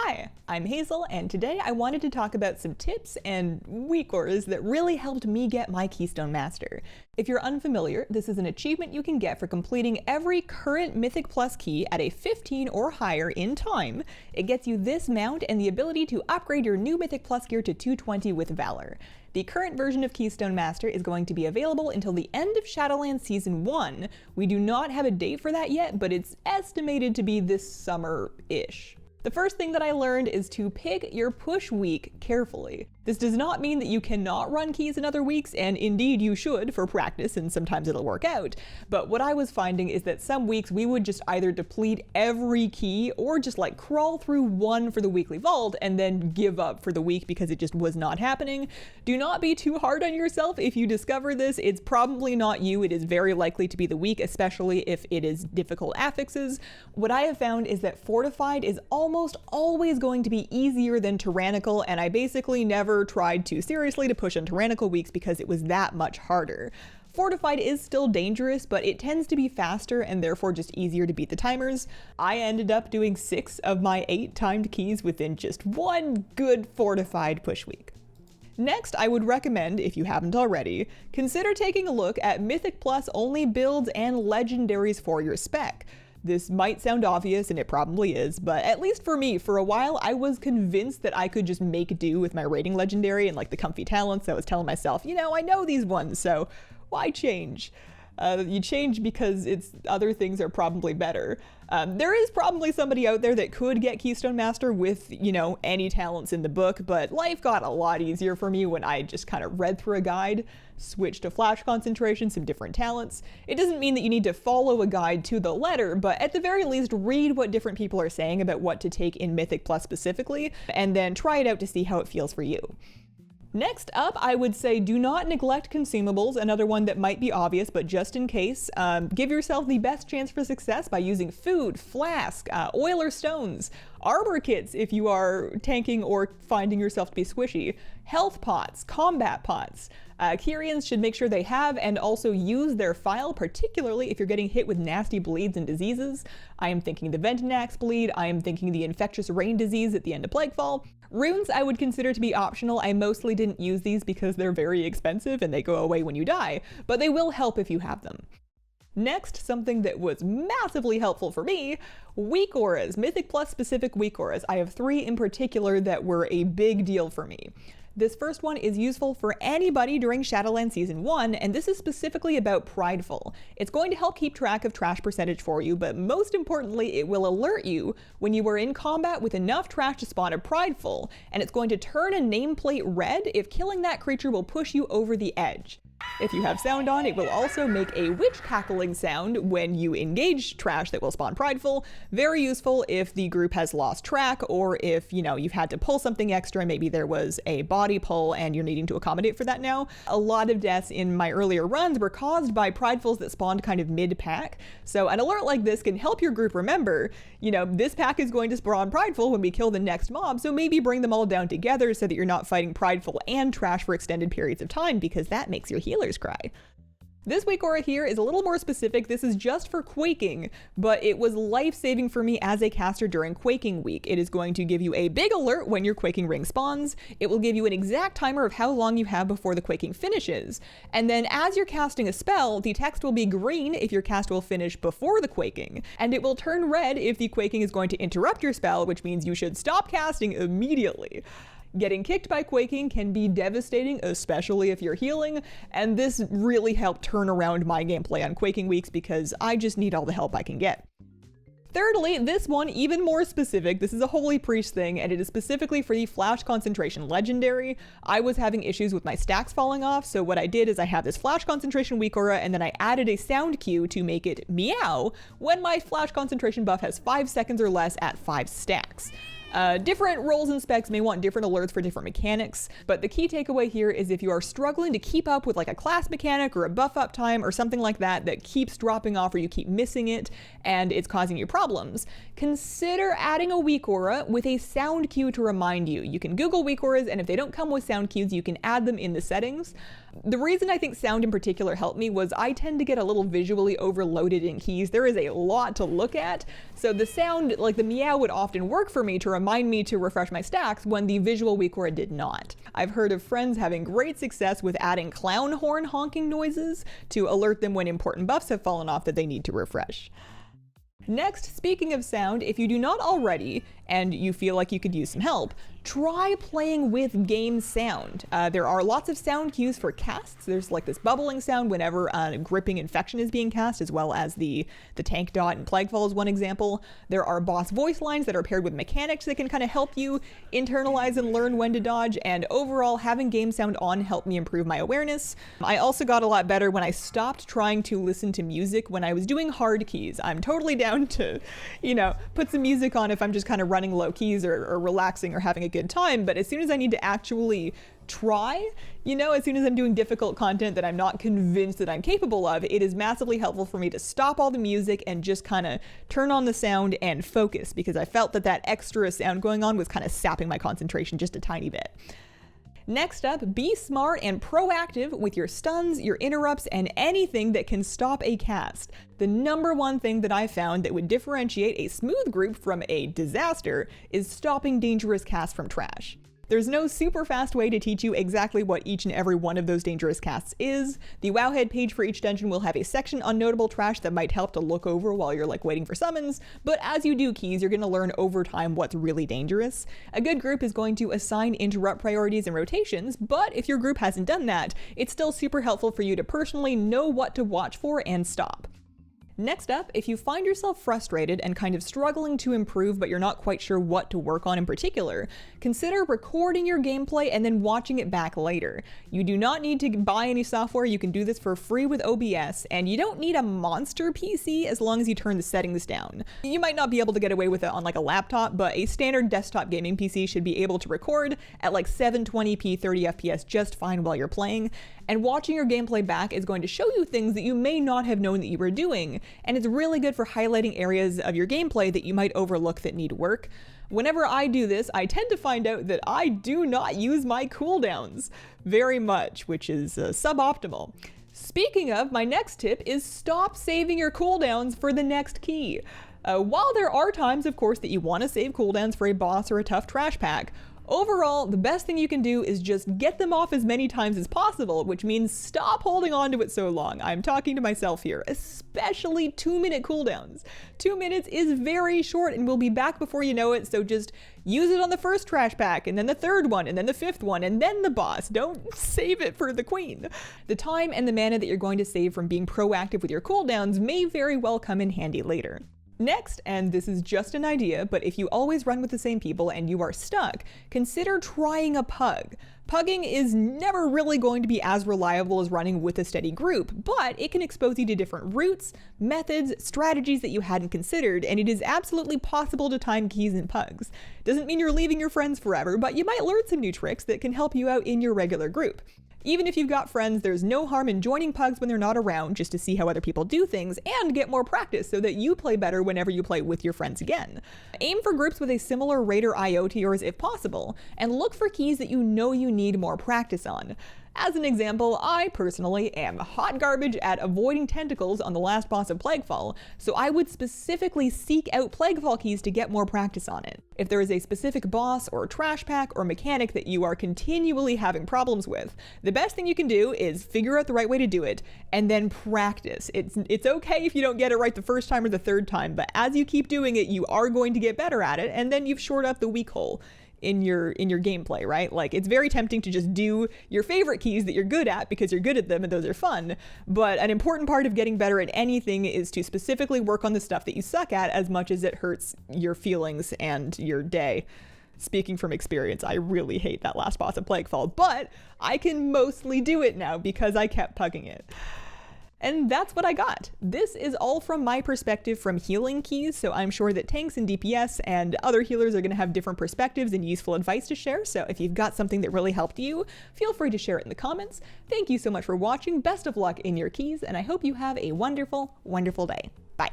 Hi, I'm Hazel, and today I wanted to talk about some tips and WeakAuras that really helped me get my Keystone Master. If you're unfamiliar, this is an achievement you can get for completing every current Mythic Plus key at a 15 or higher in time. It gets you this mount and the ability to upgrade your new Mythic Plus gear to 220 with Valor. The current version of Keystone Master is going to be available until the end of Shadowlands Season 1. We do not have a date for that yet, but it's estimated to be this summer-ish. The first thing that I learned is to pick your push week carefully. This does not mean that you cannot run keys in other weeks, and indeed you should for practice, and sometimes it'll work out. But what I was finding is that some weeks we would just either deplete every key or just like crawl through one for the weekly vault and then give up for the week because it just was not happening. Do not be too hard on yourself if you discover this. It's probably not you. It is very likely to be the week, especially if it is difficult affixes. What I have found is that Fortified is almost always going to be easier than Tyrannical, and I basically never tried too seriously to push on Tyrannical weeks because it was that much harder. Fortified is still dangerous, but it tends to be faster and therefore just easier to beat the timers. I ended up doing 6 of my 8 timed keys within just one good Fortified push week. Next, I would recommend, if you haven't already, consider taking a look at Mythic Plus only builds and Legendaries for your spec. This might sound obvious, and it probably is, but at least for me, for a while, I was convinced that I could just make do with my rating legendary and like the comfy talents. I was telling myself, you know, I know these ones, so why change? You change because other things are probably better. There is probably somebody out there that could get Keystone Master with, you know, any talents in the book, but life got a lot easier for me when I just kind of read through a guide, switched to flash concentration, some different talents. It doesn't mean that you need to follow a guide to the letter, but at the very least, read what different people are saying about what to take in Mythic Plus specifically, and then try it out to see how it feels for you. Next up, I would say do not neglect Consumables, another one that might be obvious, but just in case. Give yourself the best chance for success by using food, flask, oil or stones, armor kits if you are tanking or finding yourself to be squishy, health pots, combat pots. Kyrians should make sure they have and also use their file, particularly if you're getting hit with nasty bleeds and diseases. I am thinking the Ventinax bleed, I am thinking the infectious rain disease at the end of Plaguefall. Runes I would consider to be optional. I mostly didn't use these because they're very expensive and they go away when you die, but they will help if you have them. Next, something that was massively helpful for me, WeakAuras, Mythic Plus specific WeakAuras. I have 3 in particular that were a big deal for me. This first one is useful for anybody during Shadowlands Season 1, and this is specifically about Prideful. It's going to help keep track of trash percentage for you, but most importantly, it will alert you when you are in combat with enough trash to spawn a Prideful, and it's going to turn a nameplate red if killing that creature will push you over the edge. If you have sound on, it will also make a witch cackling sound when you engage trash that will spawn Prideful. Very useful if the group has lost track, or if, you know, you've had to pull something extra, maybe there was a body pull and you're needing to accommodate for that now. A lot of deaths in my earlier runs were caused by Pridefuls that spawned kind of mid-pack, so an alert like this can help your group remember, you know, this pack is going to spawn Prideful when we kill the next mob, so maybe bring them all down together so that you're not fighting Prideful and trash for extended periods of time, because that makes your healers cry. This WeakAura here is a little more specific. This is just for Quaking, but it was life-saving for me as a caster during Quaking week. It is going to give you a big alert when your Quaking ring spawns. It will give you an exact timer of how long you have before the Quaking finishes. And then as you're casting a spell, the text will be green if your cast will finish before the Quaking, and it will turn red if the Quaking is going to interrupt your spell, which means you should stop casting immediately. Getting kicked by Quaking can be devastating, especially if you're healing, and this really helped turn around my gameplay on Quaking weeks because I just need all the help I can get. Thirdly, this one even more specific. This is a Holy Priest thing, and it is specifically for the Flash Concentration Legendary. I was having issues with my stacks falling off, so what I did is I have this Flash Concentration WeakAura, and then I added a sound cue to make it meow when my Flash Concentration buff has 5 seconds or less at 5 stacks. Different roles and specs may want different alerts for different mechanics, but the key takeaway here is if you are struggling to keep up with like a class mechanic or a buff up time or something like that that keeps dropping off or you keep missing it and it's causing you problems, consider adding a WeakAura with a sound cue to remind you. You can Google WeakAuras, and if they don't come with sound cues, you can add them in the settings. The reason I think sound in particular helped me was I tend to get a little visually overloaded in keys. There is a lot to look at, so the sound, like the meow, would often work for me to remind remind me to refresh my stacks when the visual WeakAura did not. I've heard of friends having great success with adding clown horn honking noises to alert them when important buffs have fallen off that they need to refresh. Next, speaking of sound, if you do not already, and you feel like you could use some help, try playing with game sound. There are lots of sound cues for casts. There's like this bubbling sound whenever gripping infection is being cast, as well as the tank dot and Prideful is one example. There are boss voice lines that are paired with mechanics that can kind of help you internalize and learn when to dodge, and overall having game sound on helped me improve my awareness. I also got a lot better when I stopped trying to listen to music when I was doing hard keys. I'm totally down to, put some music on if I'm just kind of running low keys or relaxing or having a good time, but as soon as I need to actually try, as soon as I'm doing difficult content that I'm not convinced that I'm capable of, it is massively helpful for me to stop all the music and just kind of turn on the sound and focus, because I felt that extra sound going on was kind of sapping my concentration just a tiny bit. Next up, be smart and proactive with your stuns, your interrupts, and anything that can stop a cast. The number one thing that I found that would differentiate a smooth group from a disaster is stopping dangerous casts from trash. There's no super fast way to teach you exactly what each and every one of those dangerous casts is. The Wowhead page for each dungeon will have a section on notable trash that might help to look over while you're waiting for summons, but as you do keys, you're going to learn over time what's really dangerous. A good group is going to assign interrupt priorities and rotations, but if your group hasn't done that, it's still super helpful for you to personally know what to watch for and stop. Next up, if you find yourself frustrated and kind of struggling to improve but you're not quite sure what to work on in particular, consider recording your gameplay and then watching it back later. You do not need to buy any software, you can do this for free with OBS, and you don't need a monster PC as long as you turn the settings down. You might not be able to get away with it on a laptop, but a standard desktop gaming PC should be able to record at 720p 30 FPS just fine while you're playing, and watching your gameplay back is going to show you things that you may not have known that you were doing, and it's really good for highlighting areas of your gameplay that you might overlook that need work. Whenever I do this, I tend to find out that I do not use my cooldowns very much, which is suboptimal. Speaking of, my next tip is stop saving your cooldowns for the next key. While there are times, of course, that you want to save cooldowns for a boss or a tough trash pack, overall, the best thing you can do is just get them off as many times as possible, which means stop holding on to it so long. I'm talking to myself here, especially 2-minute cooldowns. 2 minutes is very short and we'll be back before you know it, so just use it on the first trash pack, and then the third one, and then the fifth one, and then the boss. Don't save it for the queen. The time and the mana that you're going to save from being proactive with your cooldowns may very well come in handy later. Next, and this is just an idea, but if you always run with the same people and you are stuck, consider trying a pug. Pugging is never really going to be as reliable as running with a steady group, but it can expose you to different routes, methods, strategies that you hadn't considered, and it is absolutely possible to time keys in pugs. Doesn't mean you're leaving your friends forever, but you might learn some new tricks that can help you out in your regular group. Even if you've got friends, there's no harm in joining pugs when they're not around, just to see how other people do things and get more practice so that you play better whenever you play with your friends again. Aim for groups with a similar rate or IO to yours if possible, and look for keys that you know you need more practice on. As an example, I personally am hot garbage at avoiding tentacles on the last boss of Plaguefall, so I would specifically seek out Plaguefall keys to get more practice on it. If there is a specific boss or trash pack or mechanic that you are continually having problems with, the best thing you can do is figure out the right way to do it and then practice. It's okay if you don't get it right the first time or the third time, but as you keep doing it, you are going to get better at it, and then you've shored up the weak hole in your gameplay, right? It's very tempting to just do your favorite keys that you're good at because you're good at them and those are fun, but an important part of getting better at anything is to specifically work on the stuff that you suck at as much as it hurts your feelings and your day. Speaking from experience, I really hate that last boss of Plaguefall, but I can mostly do it now because I kept pugging it. And that's what I got. This is all from my perspective from healing keys, so I'm sure that tanks and DPS and other healers are going to have different perspectives and useful advice to share, so if you've got something that really helped you, feel free to share it in the comments. Thank you so much for watching, best of luck in your keys, and I hope you have a wonderful, wonderful day. Bye.